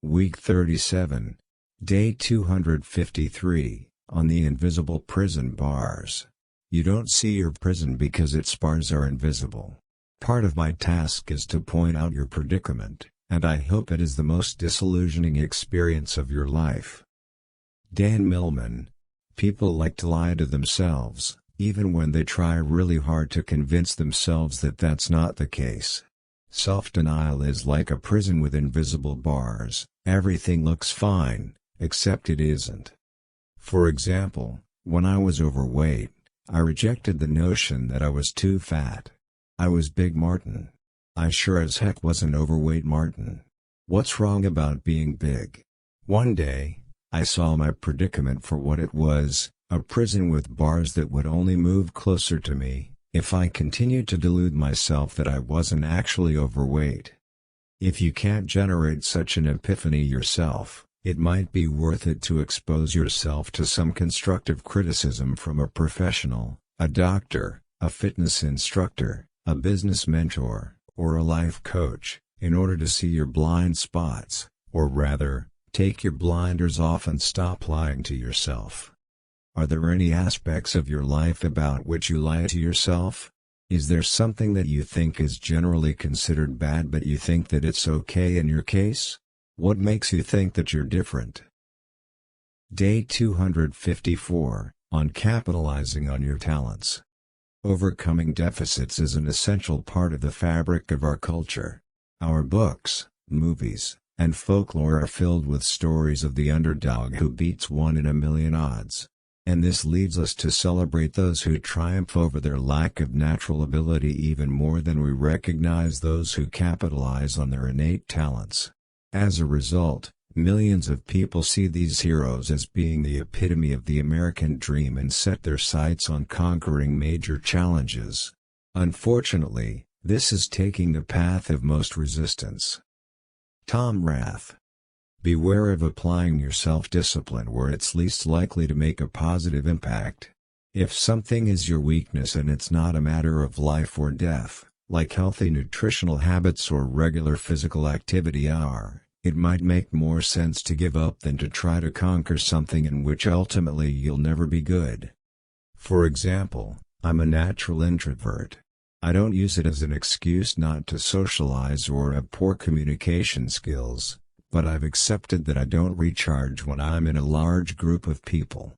Week 37. Day 253, on the invisible prison bars. You don't see your prison because its bars are invisible. Part of my task is to point out your predicament, and I hope it is the most disillusioning experience of your life. Dan Millman. People like to lie to themselves, even when they try really hard to convince themselves that that's not the case. Self-denial is like a prison with invisible bars. Everything looks fine, except it isn't. For example, when I was overweight, I rejected the notion that I was too fat. I was Big Martin. I sure as heck wasn't overweight Martin. What's wrong about being big? One day, I saw my predicament for what it was, a prison with bars that would only move closer to me if I continued to delude myself that I wasn't actually overweight. If you can't generate such an epiphany yourself, it might be worth it to expose yourself to some constructive criticism from a professional, a doctor, a fitness instructor, a business mentor, or a life coach, in order to see your blind spots, or rather, take your blinders off and stop lying to yourself. Are there any aspects of your life about which you lie to yourself? Is there something that you think is generally considered bad but you think that it's okay in your case? What makes you think that you're different? Day 254, on capitalizing on your talents. Overcoming deficits is an essential part of the fabric of our culture. Our books, movies, and folklore are filled with stories of the underdog who beats 1 in a million odds. And this leads us to celebrate those who triumph over their lack of natural ability even more than we recognize those who capitalize on their innate talents. As a result, millions of people see these heroes as being the epitome of the American dream and set their sights on conquering major challenges. Unfortunately, this is taking the path of most resistance. Tom Rath. Beware of applying your self-discipline where it's least likely to make a positive impact. If something is your weakness and it's not a matter of life or death, like healthy nutritional habits or regular physical activity are, it might make more sense to give up than to try to conquer something in which ultimately you'll never be good. For example, I'm a natural introvert. I don't use it as an excuse not to socialize or have poor communication skills, but I've accepted that I don't recharge when I'm in a large group of people.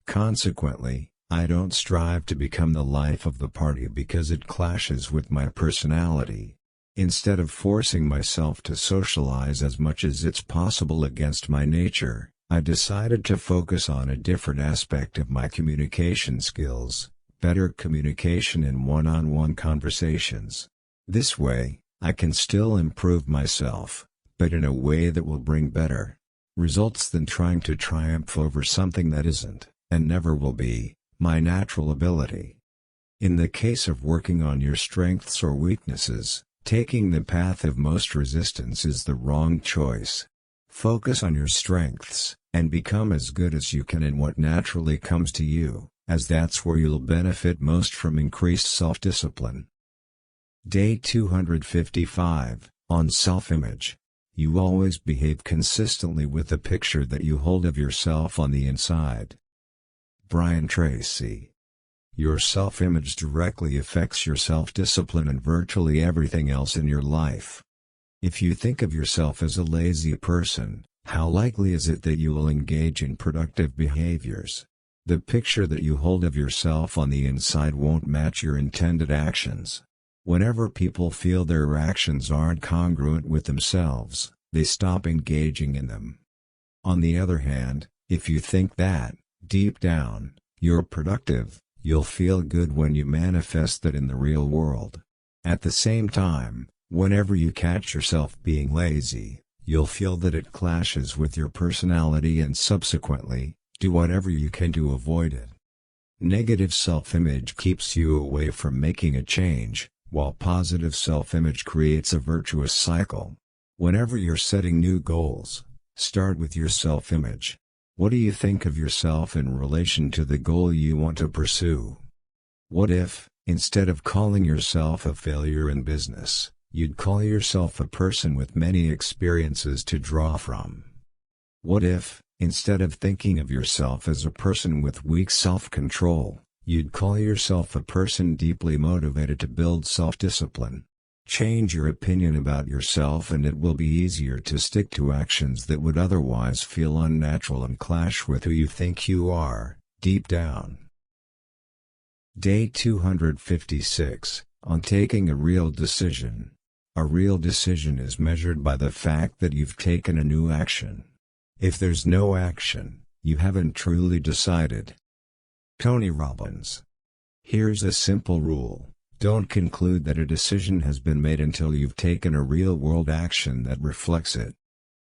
Consequently, I don't strive to become the life of the party because it clashes with my personality. Instead of forcing myself to socialize as much as it's possible against my nature, I decided to focus on a different aspect of my communication skills, better communication in one-on-one conversations. This way, I can still improve myself, but in a way that will bring better results than trying to triumph over something that isn't, and never will be, my natural ability. In the case of working on your strengths or weaknesses, taking the path of most resistance is the wrong choice. Focus on your strengths, and become as good as you can in what naturally comes to you, as that's where you'll benefit most from increased self-discipline. Day 255, on self-image. You always behave consistently with the picture that you hold of yourself on the inside. Brian Tracy. Your self-image directly affects your self-discipline and virtually everything else in your life. If you think of yourself as a lazy person, how likely is it that you will engage in productive behaviors? The picture that you hold of yourself on the inside won't match your intended actions. Whenever people feel their actions aren't congruent with themselves, they stop engaging in them. On the other hand, if you think that, deep down, you're productive, you'll feel good when you manifest that in the real world. At the same time, whenever you catch yourself being lazy, you'll feel that it clashes with your personality and subsequently, do whatever you can to avoid it. Negative self-image keeps you away from making a change, while positive self-image creates a virtuous cycle. Whenever you're setting new goals, start with your self-image. What do you think of yourself in relation to the goal you want to pursue? What if, instead of calling yourself a failure in business, you'd call yourself a person with many experiences to draw from. What if, instead of thinking of yourself as a person with weak self-control, you'd call yourself a person deeply motivated to build self-discipline? Change your opinion about yourself and it will be easier to stick to actions that would otherwise feel unnatural and clash with who you think you are, deep down. Day 256, on taking a real decision. A real decision is measured by the fact that you've taken a new action. If there's no action, you haven't truly decided. Tony Robbins. Here's a simple rule. Don't conclude that a decision has been made until you've taken a real-world action that reflects it.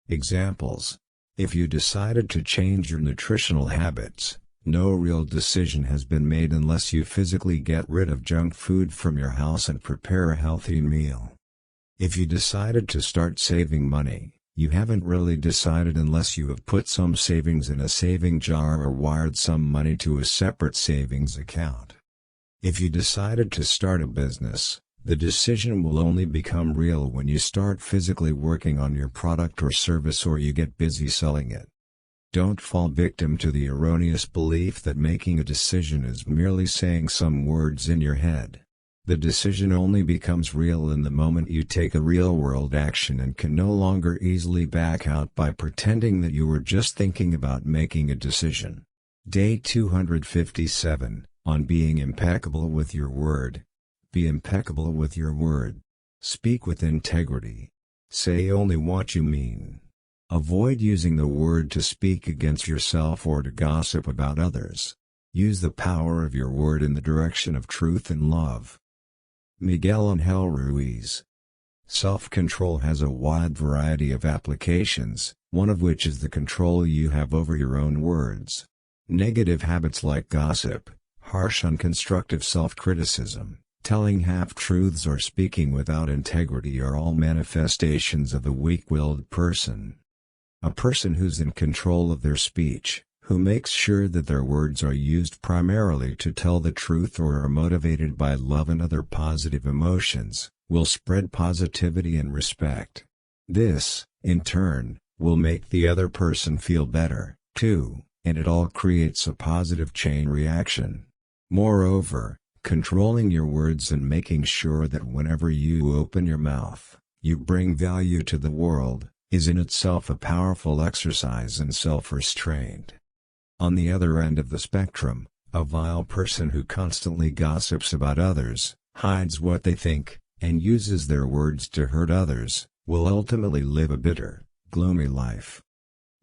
Examples. If you decided to change your nutritional habits, no real decision has been made unless you physically get rid of junk food from your house and prepare a healthy meal. If you decided to start saving money, you haven't really decided unless you have put some savings in a saving jar or wired some money to a separate savings account. If you decided to start a business, the decision will only become real when you start physically working on your product or service or you get busy selling it. Don't fall victim to the erroneous belief that making a decision is merely saying some words in your head. The decision only becomes real in the moment you take a real-world action and can no longer easily back out by pretending that you were just thinking about making a decision. Day 257, on being impeccable with your word. Be impeccable with your word. Speak with integrity. Say only what you mean. Avoid using the word to speak against yourself or to gossip about others. Use the power of your word in the direction of truth and love. Miguel Ángel Ruiz. Self-control has a wide variety of applications, one of which is the control you have over your own words. Negative habits like gossip, harsh unconstructive self-criticism, telling half-truths or speaking without integrity are all manifestations of a weak-willed person. A person who's in control of their speech, who makes sure that their words are used primarily to tell the truth or are motivated by love and other positive emotions, will spread positivity and respect. This, in turn, will make the other person feel better, too, and it all creates a positive chain reaction. Moreover, controlling your words and making sure that whenever you open your mouth, you bring value to the world, is in itself a powerful exercise in self-restraint. On the other end of the spectrum, a vile person who constantly gossips about others, hides what they think, and uses their words to hurt others, will ultimately live a bitter, gloomy life.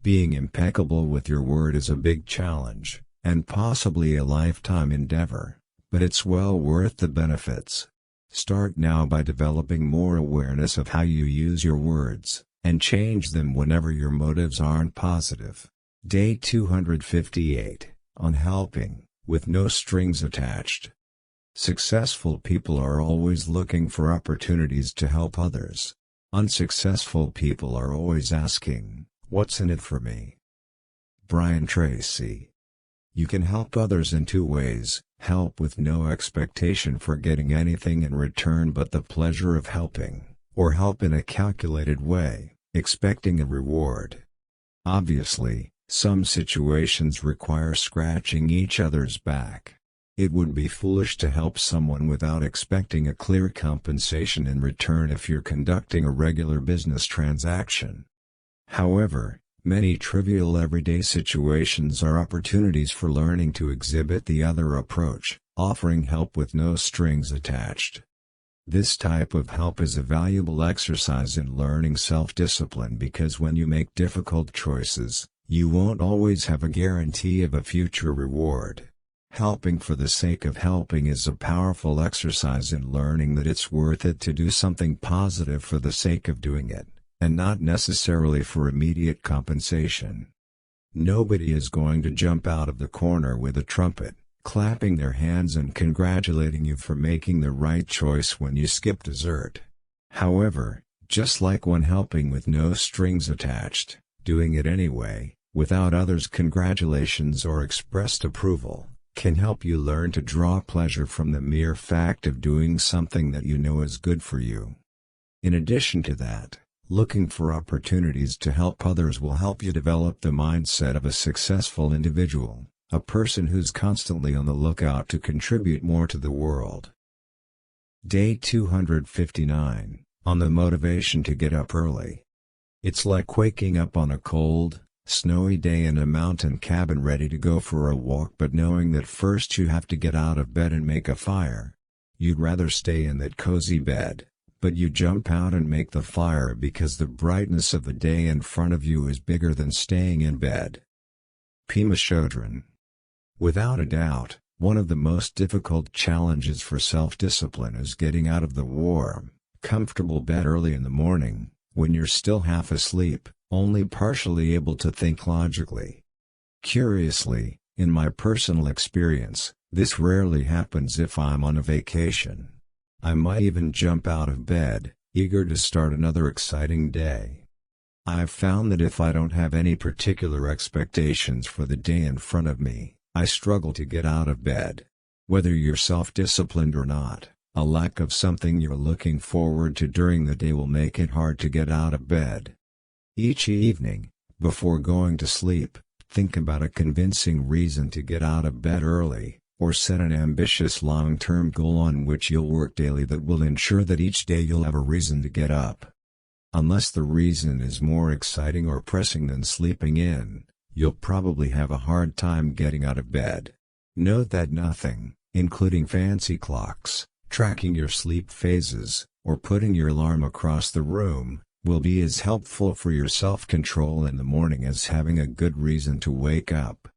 Being impeccable with your word is a big challenge, and possibly a lifetime endeavor, but it's well worth the benefits. Start now by developing more awareness of how you use your words, and change them whenever your motives aren't positive. Day 258, on helping, with no strings attached. Successful people are always looking for opportunities to help others. Unsuccessful people are always asking, "What's in it for me?" Brian Tracy. You can help others in two ways: help with no expectation for getting anything in return but the pleasure of helping, or help in a calculated way, expecting a reward. Obviously, some situations require scratching each other's back. It would be foolish to help someone without expecting a clear compensation in return if you're conducting a regular business transaction. However, many trivial everyday situations are opportunities for learning to exhibit the other approach, offering help with no strings attached. This type of help is a valuable exercise in learning self-discipline because when you make difficult choices, you won't always have a guarantee of a future reward. Helping for the sake of helping is a powerful exercise in learning that it's worth it to do something positive for the sake of doing it, and not necessarily for immediate compensation. Nobody is going to jump out of the corner with a trumpet, clapping their hands and congratulating you for making the right choice when you skip dessert. However, just like when helping with no strings attached, doing it anyway, without others' congratulations or expressed approval, can help you learn to draw pleasure from the mere fact of doing something that you know is good for you. In addition to that, looking for opportunities to help others will help you develop the mindset of a successful individual, a person who's constantly on the lookout to contribute more to the world. Day 259, on the motivation to get up early. It's like waking up on a cold, snowy day in a mountain cabin ready to go for a walk but knowing that first you have to get out of bed and make a fire. You'd rather stay in that cozy bed, but you jump out and make the fire because the brightness of the day in front of you is bigger than staying in bed. Pema Chodron. Without a doubt, one of the most difficult challenges for self-discipline is getting out of the warm, comfortable bed early in the morning, when you're still half asleep, only partially able to think logically. Curiously, in my personal experience, this rarely happens if I'm on a vacation. I might even jump out of bed, eager to start another exciting day. I've found that if I don't have any particular expectations for the day in front of me, I struggle to get out of bed. Whether you're self-disciplined or not, a lack of something you're looking forward to during the day will make it hard to get out of bed. Each evening, before going to sleep, think about a convincing reason to get out of bed early, or set an ambitious long-term goal on which you'll work daily that will ensure that each day you'll have a reason to get up. Unless the reason is more exciting or pressing than sleeping in, you'll probably have a hard time getting out of bed. Note that nothing, including fancy clocks, tracking your sleep phases, or putting your alarm across the room, will be as helpful for your self-control in the morning as having a good reason to wake up.